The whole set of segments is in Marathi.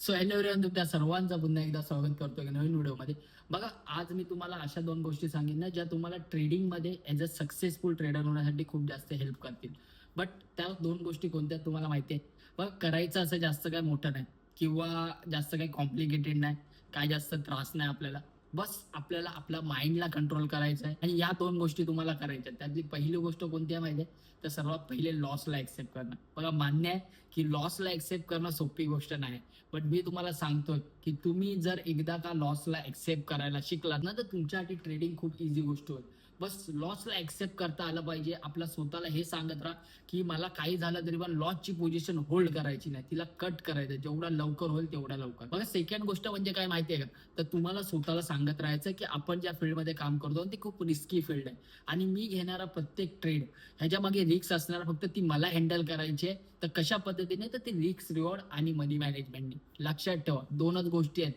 सो हॅलो एव्हरीवन, तुमच्या सर्वांचं पुन्हा एकदा स्वागत करतोय नवीन व्हिडिओमध्ये. बघा, आज मी तुम्हाला अशा 2 गोष्टी सांगेन ना, ज्या तुम्हाला ट्रेडिंगमध्ये ॲज अ सक्सेसफुल ट्रेडर होण्यासाठी खूप जास्त हेल्प करतील. बट त्या 2 गोष्टी कोणत्या तुम्हाला माहिती आहे? बघा, करायचं असं जास्त काही मोठं नाही किंवा जास्त काही कॉम्प्लिकेटेड नाही, काय जास्त त्रास नाही आपल्याला. बस आपल्याला आपल्या माइंडला कंट्रोल करायचं आहे आणि या 2 गोष्टी तुम्हाला करायच्या आहेत. त्यातली पहिली गोष्ट कोणती आहे माहिती आहे? तर सर्वात पहिले लॉसला ॲक्सेप्ट करणं. बघा, मान्य आहे की लॉसला ॲक्सेप्ट करणं सोपी गोष्ट नाही. बट मी तुम्हाला सांगतोय की तुम्ही जर एकदा का लॉसला ऍक्सेप्ट करायला शिकलात ना, तर तुमच्यासाठी ट्रेडिंग खूप इझी गोष्ट होईल. बस लॉसला ऍक्सेप्ट करता आलं पाहिजे. आपल्या स्वतःला हे सांगत राहा की मला काही झालं तरी पण लॉसची पोझिशन होल्ड करायची नाही, तिला कट करायचं. जेवढा लवकर होईल तेवढा लवकर. बघा, सेकंड गोष्ट म्हणजे काय माहितीये का? तर तुम्हाला स्वतःला सांगत राहायचं की आपण ज्या फील्डमध्ये काम करतो ती खूप रिस्की फील्ड आहे आणि मी घेणारा प्रत्येक ट्रेड ह्याच्या मागे रिस्क असणार, फक्त ती मला हँडल करायची आहे. तर कशा पद्धतीने? तर ते रिस्क रिवॉर्ड आणि मनी मॅनेजमेंटने. लक्षात ठेवा, 2च गोष्टी आहेत.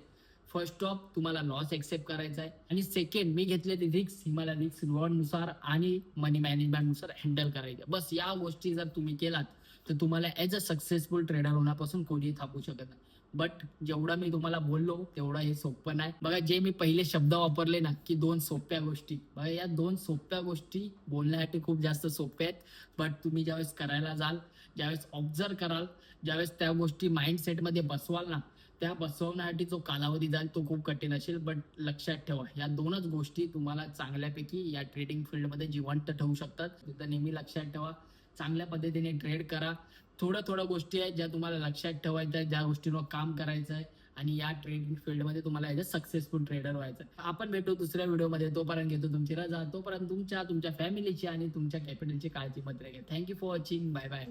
फर्स्ट ऑफ तुम्हाला लॉस एक्सेप्ट करायचा आहे आणि सेकंड मी घेतलेली रिस्क ही मला रिस्क रिवॉर्ड नुसार आणि मनी मॅनेजमेंट नुसार हँडल करायचं. बस या गोष्टी जर तुम्ही केलात तर तुम्हाला ॲज अ सक्सेसफुल ट्रेडर होण्यापासून कोणीही थांबू शकत नाही. बट जेवढा मी तुम्हाला बोललो तेवढा हे सोपं नाही. बघा, जे मी पहिले शब्द वापरले ना की 2 सोप्या गोष्टी, बघा या 2 सोप्या गोष्टी बोलण्यासाठी खूप जास्त सोप्या आहेत. बट तुम्ही ज्यावेळेस करायला जाल, ज्यावेळेस ऑब्झर्व कराल, ज्यावेळेस त्या गोष्टी माइंडसेटमध्ये बसवाल ना, त्या बसवण्यासाठी जो कालावधी जाईल तो खूप कठीण असेल. बट लक्षात ठेवा, या 2च गोष्टी तुम्हाला चांगल्यापैकी या ट्रेडिंग फील्डमध्ये जिवंत ठेवू शकतात. तर नेहमी लक्षात ठेवा, चांगल्या पद्धतीने ट्रेड करा. थोड्या थोड्या गोष्टी आहेत ज्या तुम्हाला लक्षात ठेवायच्या आहेत, ज्या गोष्टींवर काम करायचं आहे आणि या ट्रेडिंग फील्डमध्ये तुम्हाला ॲज अ सक्सेसफुल ट्रेडर व्हायचं आहे. आपण भेटू दुसऱ्या व्हिडिओमध्ये. तोपर्यंत घेतो तुमची रजा. तोपर्यंत तुमच्या फॅमिलीची आणि तुमच्या कॅपिटलची काळजी मात्र घ्या. Thank you for watching. Bye bye.